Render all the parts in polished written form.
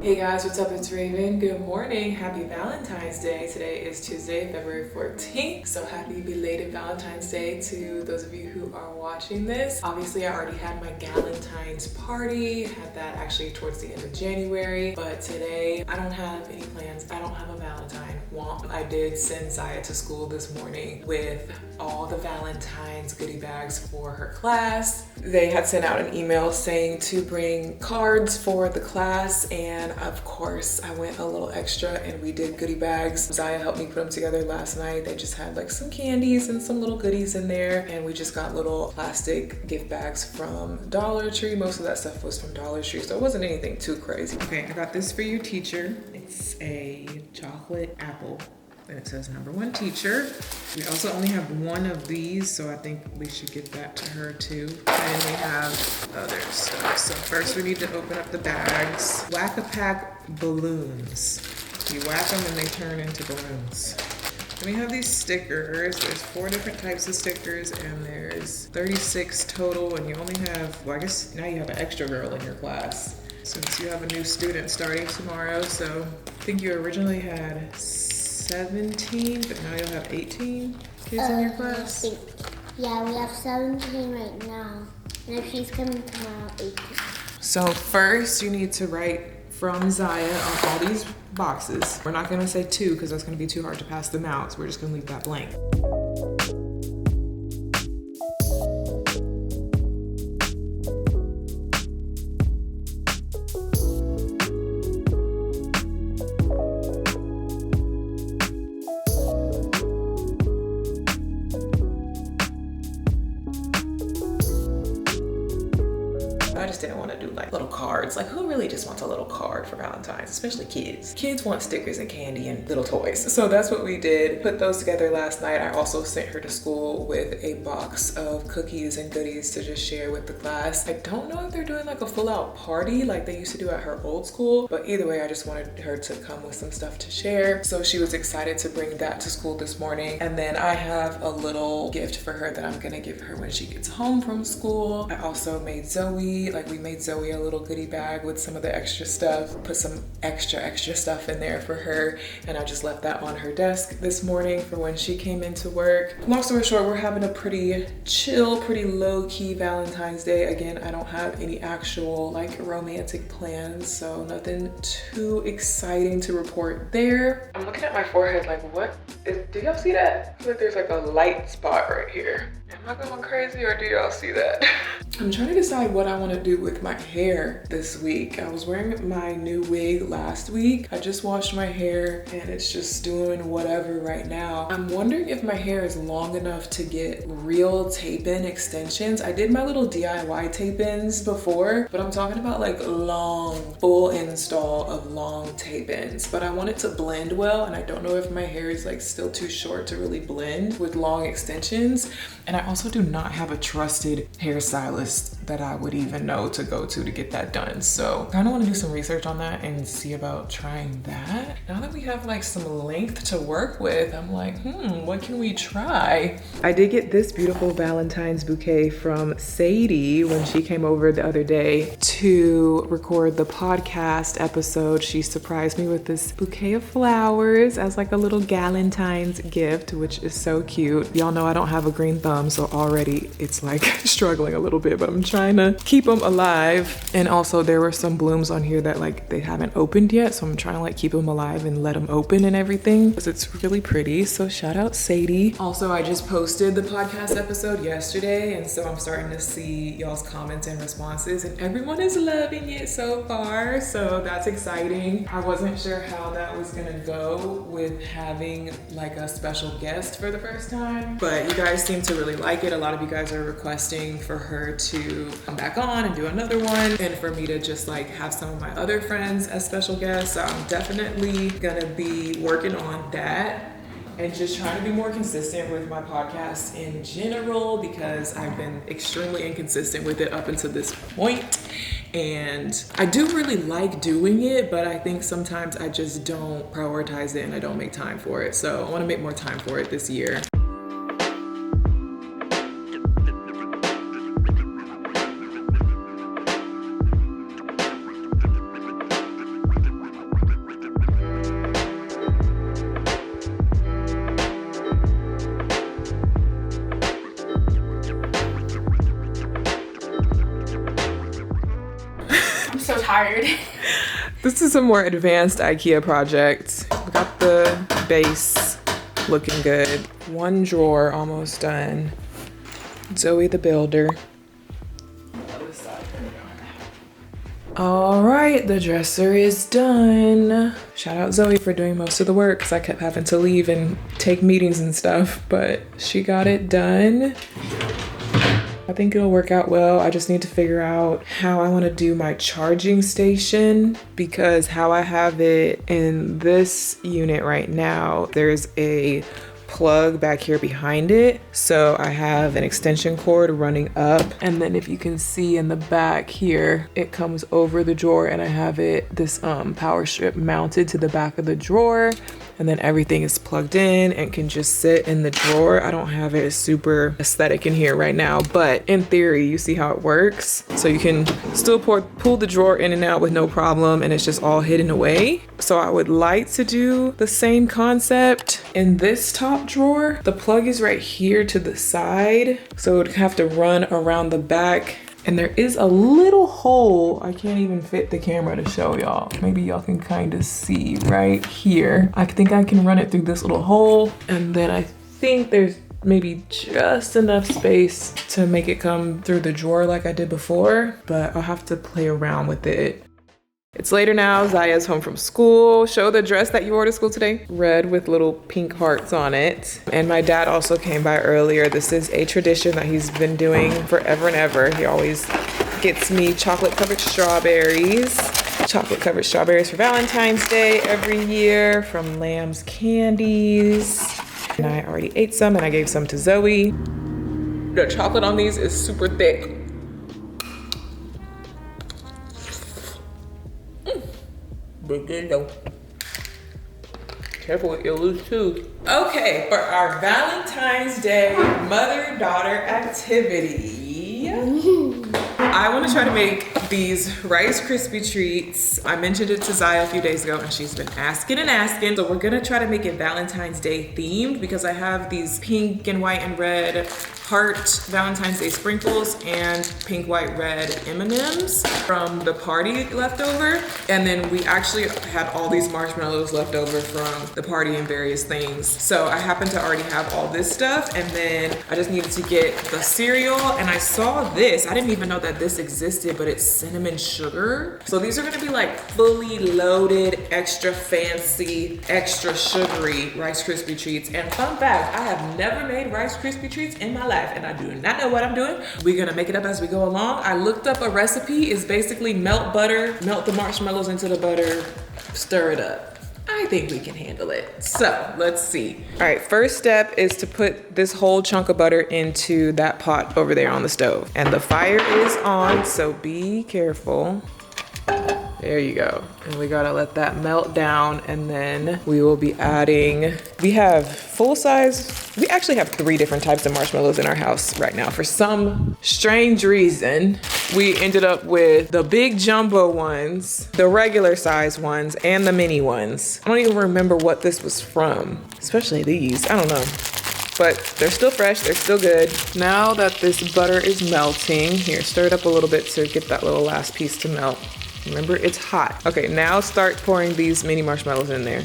Hey guys, what's up? It's Raven. Good morning. Happy Valentine's Day. Today is Tuesday, February 14th. So happy belated Valentine's Day to those of you who are watching this. Obviously, I already had my Valentine's party. Had that actually towards the end of January. But today, I don't have any plans. I don't have a Valentine. I did send Ziya to school this morning with all the Valentine's goodie bags for her class. They had sent out an email saying to bring cards for the class, and of course I went a little extra and we did goodie bags. Ziya helped me put them together last night. They just had like some candies and some little goodies in there, and we just got little plastic gift bags from Dollar Tree. Most of that stuff was from Dollar Tree, so it wasn't anything too crazy. Okay, I got this for your teacher. It's a chocolate apple and it says #1 teacher. We also only have one of these, so I think we should give that to her too. And we have other stuff. So first we need to open up the bags. Whack-a-pack balloons. You whack them and they turn into balloons. And we have these stickers. There's 4 different types of stickers and there's 36 total, and you only have, well, I guess now you have an extra girl in your class since you have a new student starting tomorrow. So I think you originally had 17, but now you'll have 18 kids in your class? Yeah, we have 17 right now. And if she's coming tomorrow, 18. So first you need to write from Ziya on all these boxes. We're not gonna say 2 because that's gonna be too hard to pass them out. So we're just gonna leave that blank. I just didn't want to do like little cards. Like, who really just wants a little card for Valentine's, especially kids? Kids want stickers and candy and little toys. So that's what we did. Put those together last night. I also sent her to school with a box of cookies and goodies to just share with the class. I don't know if they're doing like a full out party like they used to do at her old school, but either way, I just wanted her to come with some stuff to share. So she was excited to bring that to school this morning. And then I have a little gift for her that I'm gonna give her when she gets home from school. I also made Zoe, we made Zoe a little goodie bag with some of the extra stuff, put some extra stuff in there for her, and I just left that on her desk this morning for when she came into work. Long story short, we're having a pretty chill, pretty low-key Valentine's Day. Again, I don't have any actual like romantic plans, so nothing too exciting to report there. I'm looking at my forehead like, do y'all see that? I feel like there's like a light spot right here. Am I going crazy or do y'all see that? I'm trying to decide what I want to do with my hair this week. I was wearing my new wig last week. I just washed my hair and it's just doing whatever right now. I'm wondering if my hair is long enough to get real tape-in extensions. I did my little DIY tape-ins before, but I'm talking about like long, full install of long tape-ins. But I want it to blend well, and I don't know if my hair is like still too short to really blend with long extensions. And I also do not have a trusted hairstylist that I would even know to go to get that done. So I kind of want to do some research on that and see about trying that. Now that we have like some length to work with, I'm like, what can we try? I did get this beautiful Valentine's bouquet from Sadie when she came over the other day to record the podcast episode. She surprised me with this bouquet of flowers as like a little Valentine's gift, which is so cute. Y'all know I don't have a green thumb, so already it's like struggling a little bit, but I'm trying to keep them alive. And also there were some blooms on here that like they haven't opened yet, so I'm trying to like keep them alive and let them open and everything because it's really pretty. So shout out Sadie. Also, I just posted the podcast episode yesterday, and so I'm starting to see y'all's comments and responses, and everyone is loving it so far, so that's exciting. I wasn't sure how that was gonna go with having like a special guest for the first time, but you guys seem to really like it. A lot of you guys are requesting for her to come back on and do another one, and for me to just like have some of my other friends as special guests. So I'm definitely gonna be working on that and just trying to be more consistent with my podcast in general, because I've been extremely inconsistent with it up until this point. And I do really like doing it, but I think sometimes I just don't prioritize it and I don't make time for it. So I want to make more time for it this year. tired. This is a more advanced IKEA project. We got the base looking good. One drawer almost done. Zoe the builder. All right, the dresser is done. Shout out Zoe for doing most of the work because I kept having to leave and take meetings and stuff, but she got it done. I think it'll work out well. I just need to figure out how I want to do my charging station, because how I have it in this unit right now, there's a plug back here behind it. So I have an extension cord running up, and then if you can see in the back here, it comes over the drawer, and I have this power strip mounted to the back of the drawer, and then everything is plugged in and can just sit in the drawer. I don't have it super aesthetic in here right now, but in theory, you see how it works. So you can still pull the drawer in and out with no problem, and it's just all hidden away. So I would like to do the same concept in this top drawer. The plug is right here to the side, so it would have to run around the back. And there is a little hole. I can't even fit the camera to show y'all. Maybe y'all can kind of see right here. I think I can run it through this little hole. And then I think there's maybe just enough space to make it come through the drawer like I did before, but I'll have to play around with it. It's later now, Ziya's home from school. Show the dress that you wore to school today. Red with little pink hearts on it. And my dad also came by earlier. This is a tradition that he's been doing forever and ever. He always gets me chocolate covered strawberries. Chocolate covered strawberries for Valentine's Day every year from Lamb's Candies. And I already ate some and I gave some to Zoe. The chocolate on these is super thick. But good though. Careful with your loose tooth. Okay, for our Valentine's Day mother-daughter activity, I want to try to make these Rice Krispie treats. I mentioned it to Ziya a few days ago and she's been asking and asking. So we're gonna try to make it Valentine's Day themed, because I have these pink and white and red heart Valentine's Day sprinkles and pink, white, red M&Ms from the party leftover. And then we actually had all these marshmallows left over from the party and various things. So I happen to already have all this stuff, and then I just needed to get the cereal, and I saw this. I didn't even know that this existed, but it's cinnamon sugar. So these are gonna be like fully loaded, extra fancy, extra sugary Rice Krispie treats. And fun fact, I have never made Rice Krispie treats in my life, and I do not know what I'm doing. We're gonna make it up as we go along. I looked up a recipe. It's basically melt butter, melt the marshmallows into the butter, stir it up. I think we can handle it. So let's see. All right, first step is to put this whole chunk of butter into that pot over there on the stove. And the fire is on, so be careful. There you go. And we gotta let that melt down, and then we will be adding, we have full size, we actually have 3 different types of marshmallows in our house right now. For some strange reason, we ended up with the big jumbo ones, the regular size ones, and the mini ones. I don't even remember what this was from, especially these, I don't know. But they're still fresh, they're still good. Now that this butter is melting, here, stir it up a little bit to get that little last piece to melt. Remember, it's hot. Okay, now start pouring these mini marshmallows in there.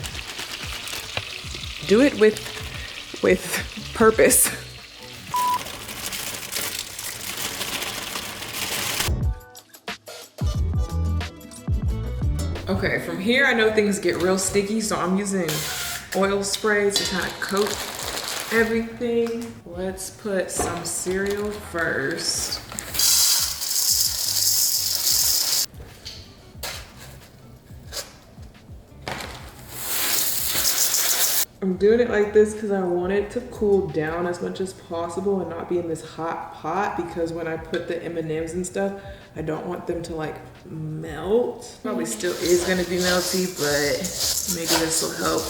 Do it with purpose. Okay, from here I know things get real sticky, so I'm using oil spray to kind of coat everything. Let's put some cereal first. I'm doing it like this because I want it to cool down as much as possible and not be in this hot pot, because when I put the M&Ms and stuff, I don't want them to like melt. Probably still is gonna be melty, but maybe this will help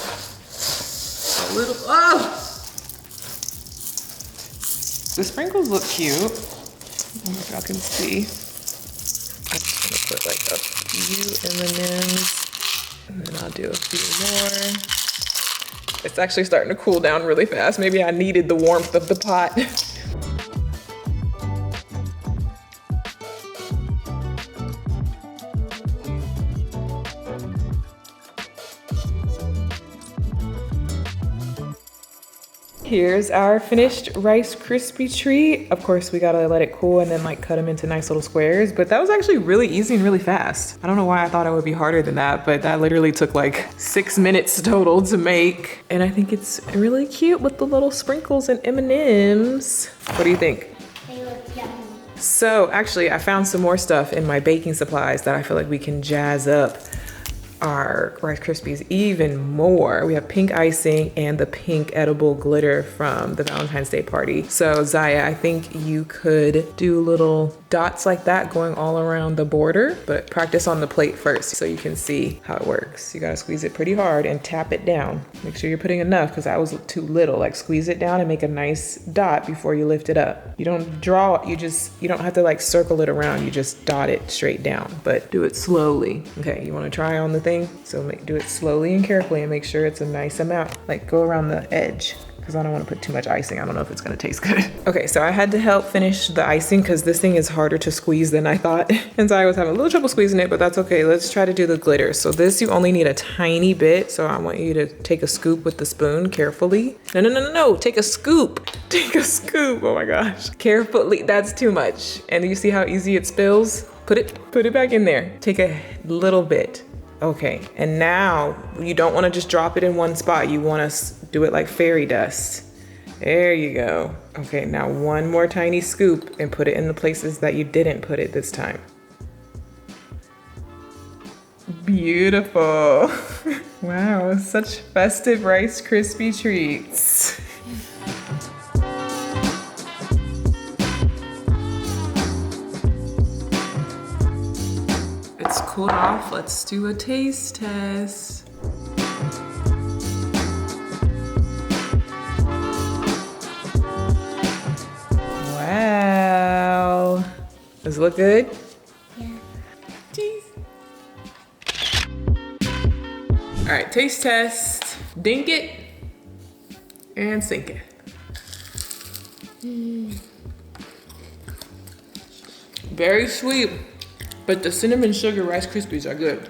a little. Oh! The sprinkles look cute. I don't know if y'all can see. I'm just gonna put like a few M&Ms, and then I'll do a few more. It's actually starting to cool down really fast. Maybe I needed the warmth of the pot. Here's our finished Rice Krispie treat. Of course, we gotta let it cool and then like cut them into nice little squares, but that was actually really easy and really fast. I don't know why I thought it would be harder than that, but that literally took like 6 minutes total to make. And I think it's really cute with the little sprinkles and M&Ms. What do you think? They look yummy. So actually, I found some more stuff in my baking supplies that I feel like we can jazz up our Rice Krispies even more. We have pink icing and the pink edible glitter from the Valentine's Day party. So Ziya, I think you could do little dots like that going all around the border, but practice on the plate first so you can see how it works. You gotta squeeze it pretty hard and tap it down. Make sure you're putting enough because that was too little. Like squeeze it down and make a nice dot before you lift it up. You don't draw, you don't have to like circle it around. You just dot it straight down, but do it slowly. Okay, you wanna try on the thing? So do it slowly and carefully and make sure it's a nice amount. Like go around the edge because I don't want to put too much icing. I don't know if it's gonna taste good. Okay, so I had to help finish the icing because this thing is harder to squeeze than I thought. And so I was having a little trouble squeezing it, but that's okay. Let's try to do the glitter. So this, you only need a tiny bit. So I want you to take a scoop with the spoon carefully. No, take a scoop. Take a scoop, oh my gosh. Carefully, that's too much. And you see how easy it spills? Put it back in there. Take a little bit. Okay, and now you don't want to just drop it in one spot. You want to do it like fairy dust. There you go. Okay, now one more tiny scoop and put it in the places that you didn't put it this time. Beautiful. Wow, such festive Rice Krispie treats. It's cooled off. Let's do a taste test. Wow. Does it look good? Yeah. Cheese. All right, taste test. Dink it and sink it. Very sweet. But the cinnamon sugar Rice Krispies are good.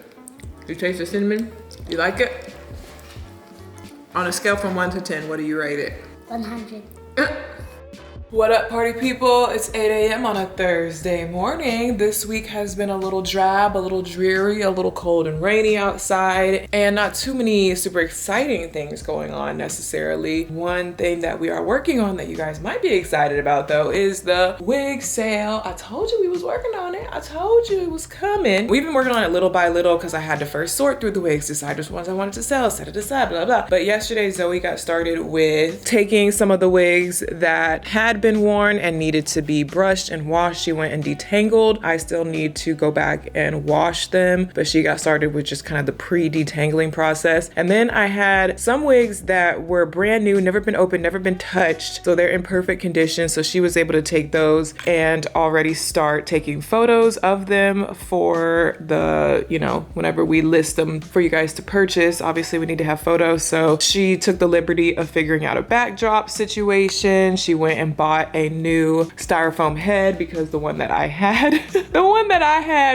You taste the cinnamon? You like it? On a scale from 1 to 10, what do you rate it? 100. What up, party people? It's 8 a.m. on a Thursday morning. This week has been a little drab, a little dreary, a little cold and rainy outside, and not too many super exciting things going on necessarily. One thing that we are working on that you guys might be excited about though is the wig sale. I told you we was working on it. I told you it was coming. We've been working on it little by little because I had to first sort through the wigs, decide which ones I wanted to sell, set it aside, blah, blah. But yesterday Zoe got started with taking some of the wigs that had been worn and needed to be brushed and washed. She went and detangled. I still need to go back and wash them, but she got started with just kind of the pre-detangling process. And then I had some wigs that were brand new, never been opened, never been touched, so they're in perfect condition. So she was able to take those and already start taking photos of them for the, whenever we list them for you guys to purchase. Obviously we need to have photos, so she took the liberty of figuring out a backdrop situation. She went and bought a new styrofoam head because the one that I had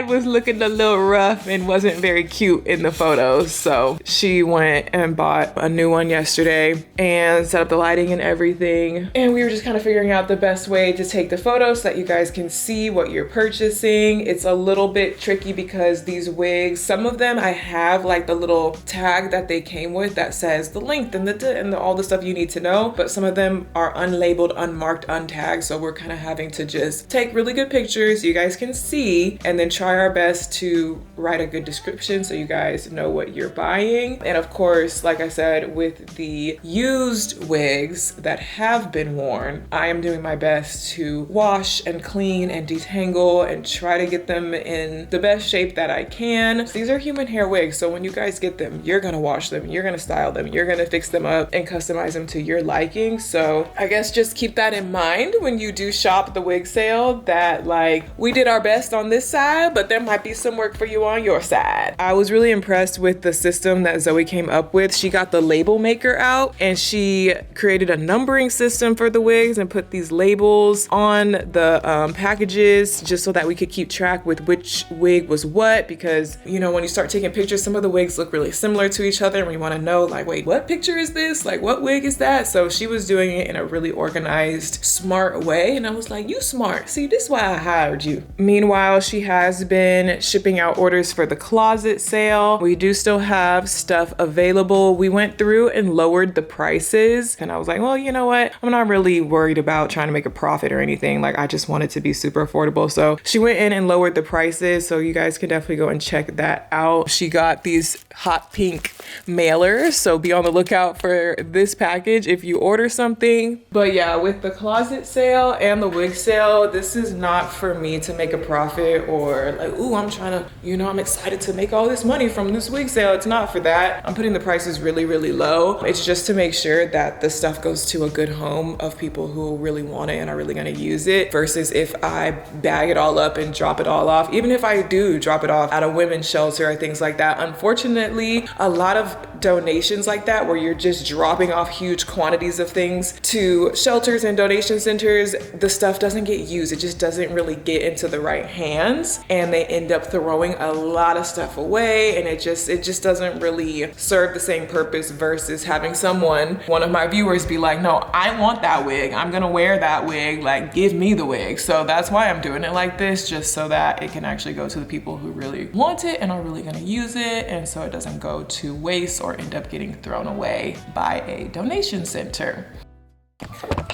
was looking a little rough and wasn't very cute in the photos. So she went and bought a new one yesterday and set up the lighting and everything. And we were just kind of figuring out the best way to take the photos so that you guys can see what you're purchasing. It's a little bit tricky because these wigs, some of them I have like the little tag that they came with that says the length and all the stuff you need to know, but some of them are unlabeled, unmarked, untagged. So we're kind of having to just take really good pictures so you guys can see and then try our best to write a good description so you guys know what you're buying. And of course, like I said, with the used wigs that have been worn, I am doing my best to wash and clean and detangle and try to get them in the best shape that I can. These are human hair wigs, so when you guys get them, you're gonna wash them, you're gonna style them, you're gonna fix them up and customize them to your liking. So I guess just keep that in mind when you do shop the wig sale that like we did our best on this side, but there might be some work for you on your side. I was really impressed with the system that Zoe came up with. She got the label maker out and she created a numbering system for the wigs and put these labels on the packages just so that we could keep track with which wig was what, because you know when you start taking pictures, some of the wigs look really similar to each other and we want to know like, wait, what picture is this? Like what wig is that? So she was doing it in a really organized, smart way, and I was like, you smart. See, this is why I hired you. Meanwhile, she has been shipping out orders for the closet sale. We do still have stuff available. We went through and lowered the prices and I was like, well, you know what? I'm not really worried about trying to make a profit or anything. Like I just want it to be super affordable. So she went in and lowered the prices. So you guys can definitely go and check that out. She got these hot pink mailers. So be on the lookout for this package if you order something. But yeah, with the closet sale and the wig sale, this is not for me to make a profit or like, ooh, I'm trying to, you know, I'm excited to make all this money from this wig sale. It's not for that. I'm putting the prices really, really low. It's just to make sure that the stuff goes to a good home of people who really want it and are really gonna use it, versus if I bag it all up and drop it all off. Even if I do drop it off at a women's shelter or things like that, unfortunately, a lot of donations like that where you're just dropping off huge quantities of things to shelters and donation centers, the stuff doesn't get used. It just doesn't really get into the right hands and they end up throwing a lot of stuff away, and it just doesn't really serve the same purpose versus having someone, one of my viewers, be like, no, I want that wig. I'm gonna wear that wig, like give me the wig. So that's why I'm doing it like this, just so that it can actually go to the people who really want it and are really gonna use it, and so it doesn't go to waste or end up getting thrown away by a donation center.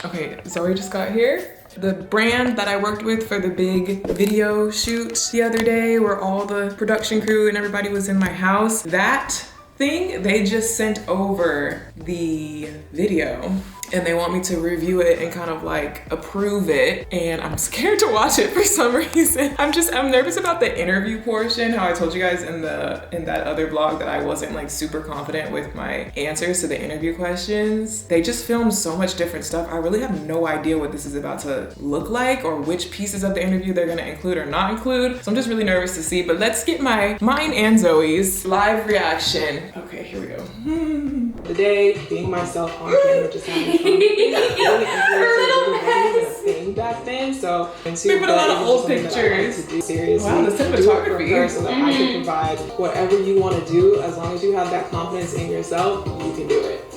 Okay, Zoe just got here. The brand that I worked with for the big video shoot the other day where all the production crew and everybody was in my house, that thing, they just sent over the video and they want me to review it and kind of like approve it, and I'm scared to watch it for some reason. I'm nervous about the interview portion. How I told you guys in that other vlog that I wasn't like super confident with my answers to the interview questions. They just filmed so much different stuff. I really have no idea what this is about to look like or which pieces of the interview they're gonna include or not include. So I'm just really nervous to see, but let's get mine and Zoe's live reaction. Okay, here we go. The day, being myself on camera, just having fun. Thing back then, so we put a lot of old pictures. Seriously, wow, the cinematography. So that I can provide whatever you want to do, as long as you have that confidence in yourself, you can do it.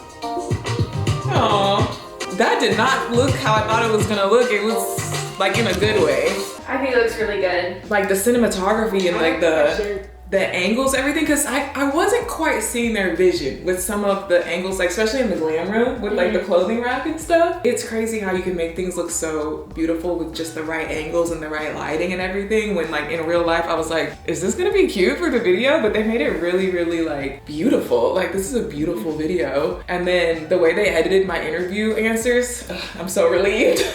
Aww, that did not look how I thought it was gonna look. It was like in a good way. I think it looks really good. Like the cinematography and like the angles, everything, because I wasn't quite seeing their vision with some of the angles, like especially in the glam room with like the clothing rack and stuff. It's crazy how you can make things look so beautiful with just the right angles and the right lighting and everything, when like in real life I was like, is this gonna be cute for the video? But they made it really, really like beautiful. Like this is a beautiful video. And then the way they edited my interview answers, I'm so relieved.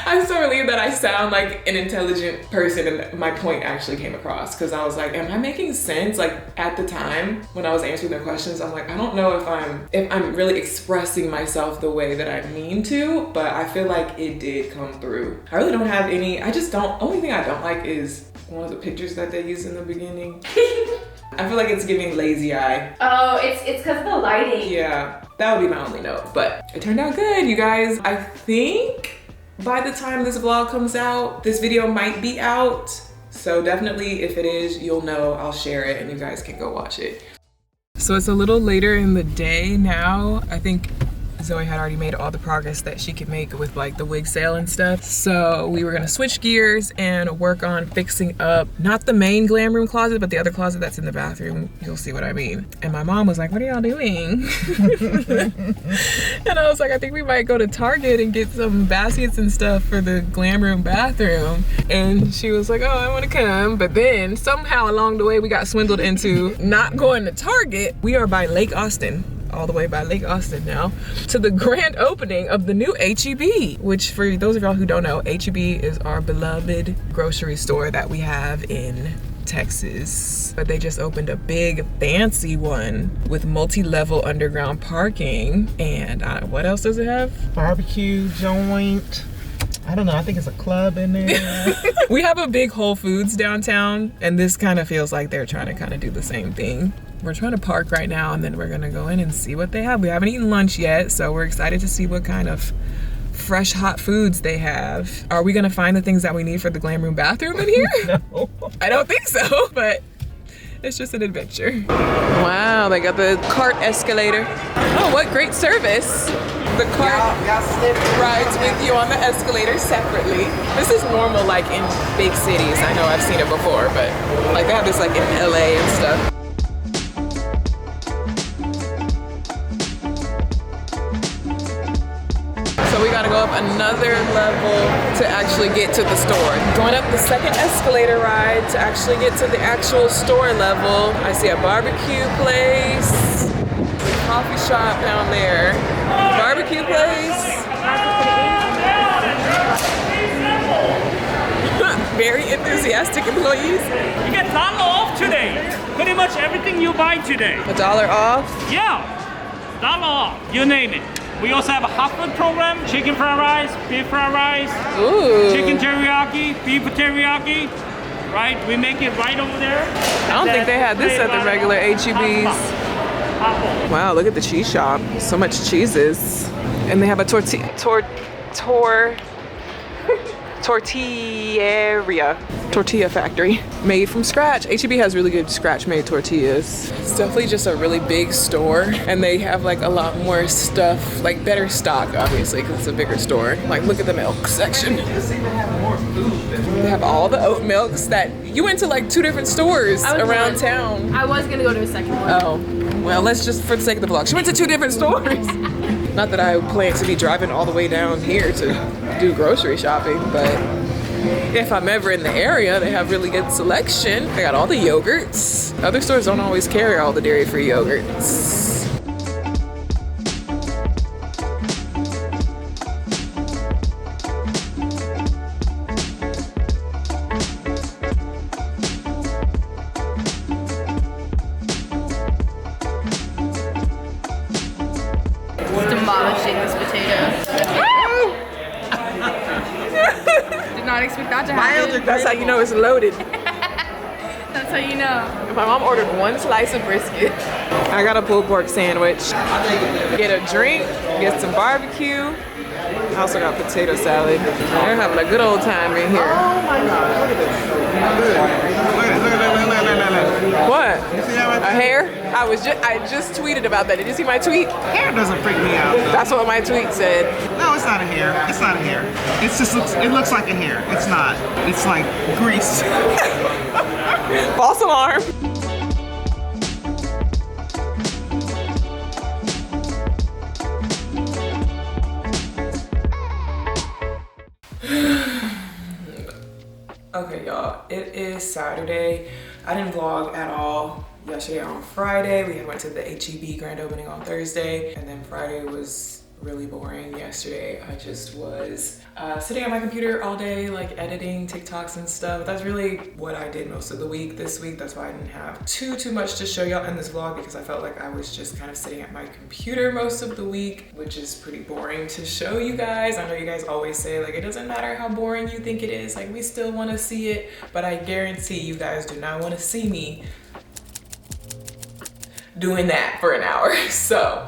I'm so relieved that I sound like an intelligent person and my point actually came across, because I was like, am I making sense? Like at the time when I was answering the questions, I'm like, I don't know if I'm really expressing myself the way that I mean to, but I feel like it did come through. I really don't have any, only thing I don't like is one of the pictures that they used in the beginning. I feel like it's giving lazy eye. Oh, it's because of the lighting. Yeah, that would be my only note, but it turned out good, you guys. I think by the time this vlog comes out, this video might be out. So definitely if it is, you'll know, I'll share it and you guys can go watch it. So it's a little later in the day now. I think Zoe had already made all the progress that she could make with like the wig sale and stuff. So we were gonna switch gears and work on fixing up, not the main glam room closet, but the other closet that's in the bathroom. You'll see what I mean. And my mom was like, what are y'all doing? And I was like, I think we might go to Target and get some baskets and stuff for the glam room bathroom. And she was like, oh, I wanna come. But then somehow along the way, we got swindled into not going to Target. We are by Lake Austin. All the way by Lake Austin now, to the grand opening of the new H-E-B, which for those of y'all who don't know, H-E-B is our beloved grocery store that we have in Texas. But they just opened a big fancy one with multi-level underground parking. And what else does it have? Barbecue joint. I don't know, I think it's a club in there. We have a big Whole Foods downtown, and this kind of feels like they're trying to kind of do the same thing. We're trying to park right now, and then we're gonna go in and see what they have. We haven't eaten lunch yet, so we're excited to see what kind of fresh hot foods they have. Are we gonna find the things that we need for the glam room bathroom in here? No. I don't think so, but it's just an adventure. Wow, they got the cart escalator. Oh, what great service. The cart rides with you on the escalator separately. This is normal like in big cities. I know I've seen it before, but like they have this like in LA and stuff. So we gotta go up another level to actually get to the store. Going up the second escalator ride to actually get to the actual store level. I see a barbecue place, coffee shop down there, barbecue place. Very enthusiastic employees. You get $1 off today. Pretty much everything you buy today. $1 off? Yeah, $1 off. You name it. We also have a hot food program: chicken fried rice, beef fried rice, Ooh. chicken teriyaki, beef teriyaki. Right? We make it right over there. I don't think they had this at the regular HEBs. Wow, look at the cheese shop. So much cheeses. And they have a tortilla factory made from scratch. HEB has really good scratch made tortillas. It's definitely just a really big store, and they have like a lot more stuff, like better stock obviously because it's a bigger store. Like look at the milk section. They have all the oat milks that you went to like 2 different stores around town. I was gonna go to a second one. Oh, well, let's just, for the sake of the vlog, she went to 2 different stores. Not that I plan to be driving all the way down here to do grocery shopping, but if I'm ever in the area, they have really good selection. They got all the yogurts. Other stores don't always carry all the dairy-free yogurts. Demolishing this potato. Did not expect that to happen. That's how you know it's loaded. That's how you know. My mom ordered 1 slice of brisket. I got a pulled pork sandwich. Get a drink, get some barbecue. I also got potato salad. They're having a good old time in here. Oh my God, look at this. Look. What? You see that right A there? hair? I just tweeted about that. Did you see my tweet? Hair doesn't freak me out. Though. That's what my tweet said. No, it's not a hair. It's not a hair. It looks like a hair. It's not. It's like grease. False alarm. Okay, y'all, it is Saturday. I didn't vlog at all yesterday on Friday. We went to the HEB grand opening on Thursday, and then Friday was really boring. Yesterday, I just was sitting at my computer all day, like editing TikToks and stuff. That's really what I did most of the week this week. That's why I didn't have too much to show y'all in this vlog, because I felt like I was just kind of sitting at my computer most of the week, which is pretty boring to show you guys. I know you guys always say like, it doesn't matter how boring you think it is, like we still want to see it, but I guarantee you guys do not want to see me doing that for an hour. So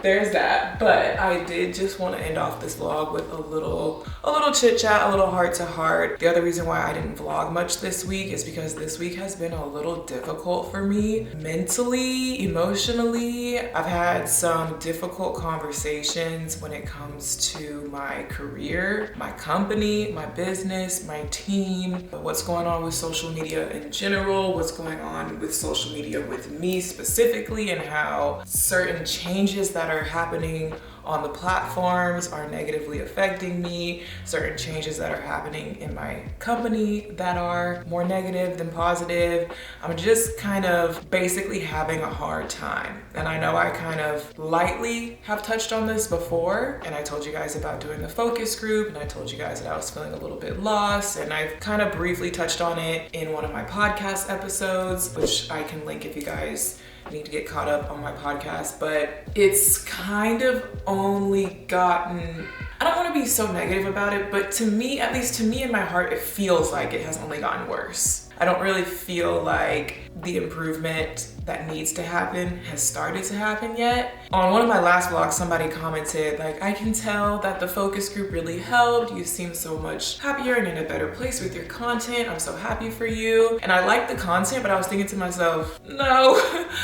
there's that. But I did just want to end off this vlog with a little chit chat, a little heart to heart. The other reason why I didn't vlog much this week is because this week has been a little difficult for me mentally, emotionally. I've had some difficult conversations when it comes to my career, my company, my business, my team, what's going on with social media in general, what's going on with social media with me specifically, and how certain changes that are happening on the platforms are negatively affecting me, certain changes that are happening in my company that are more negative than positive. I'm just kind of basically having a hard time. And I know I kind of lightly have touched on this before, and I told you guys about doing the focus group, and I told you guys that I was feeling a little bit lost, and I've kind of briefly touched on it in one of my podcast episodes, which I can link if you guys need to get caught up on my podcast. But it's kind of only gotten I don't want to be so negative about it, but to me, at least to me in my heart, it feels like it has only gotten worse. I don't really feel like the improvement that needs to happen has started to happen yet. On one of my last vlogs, somebody commented, like, I can tell that the focus group really helped. You seem so much happier and in a better place with your content. I'm so happy for you. And I like the content, but I was thinking to myself, no,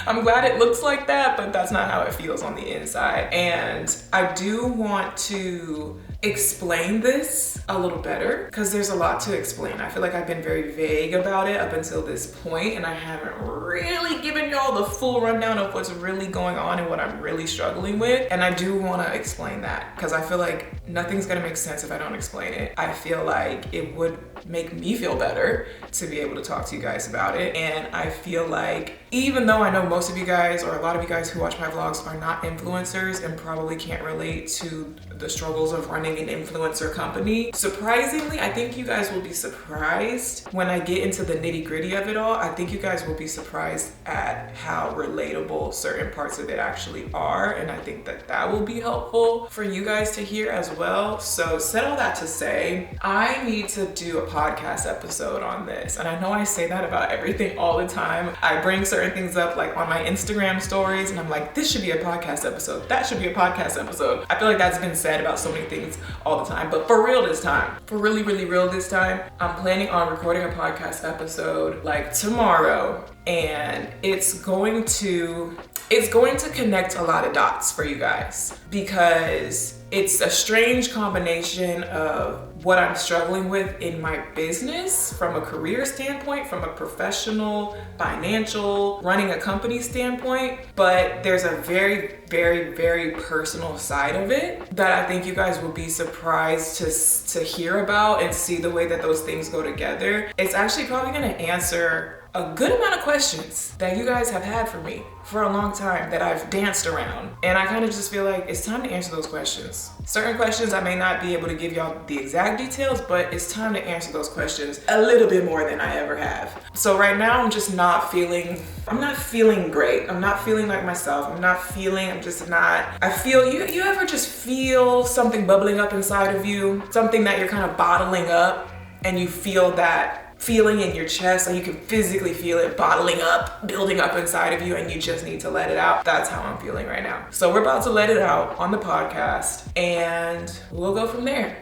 I'm glad it looks like that, but that's not how it feels on the inside. And I do want to explain this a little better because there's a lot to explain. I feel like I've been very vague about it up until this point, and I haven't really given y'all the full rundown of what's really going on and what I'm really struggling with. And I do want to explain that because I feel like nothing's gonna make sense if I don't explain it. I feel like it would make me feel better to be able to talk to you guys about it. And I feel like even though I know most of you guys or a lot of you guys who watch my vlogs are not influencers and probably can't relate to the struggles of running an influencer company, surprisingly, I think you guys will be surprised when I get into the nitty-gritty of it all. I think you guys will be surprised at how relatable certain parts of it actually are, and I think that that will be helpful for you guys to hear as well. So said all that to say, I need to do a podcast episode on this, and I know I say that about everything all the time. I bring certain things up like on my Instagram stories, and I'm like, this should be a podcast episode, that should be a podcast episode. I feel like that's been said about so many things all the time, but for real this time, for really real this time, I'm planning on recording a podcast episode like tomorrow, and it's going to connect a lot of dots for you guys because it's a strange combination of what I'm struggling with in my business from a career standpoint, from a professional, financial, running a company standpoint, but there's a very personal side of it that I think you guys will be surprised to hear about and see the way that those things go together. It's actually probably gonna answer a good amount of questions that you guys have had for me for a long time that I've danced around. And I kind of just feel like it's time to answer those questions. Certain questions I may not be able to give y'all the exact details, but it's time to answer those questions a little bit more than I ever have. So right now I'm just not feeling great. I'm not feeling like myself. I feel, you ever just feel something bubbling up inside of you? Something that you're kind of bottling up and you feel that feeling in your chest, like you can physically feel it bottling up, building up inside of you, and you just need to let it out. That's how I'm feeling right now. So we're about to let it out on the podcast and we'll go from there.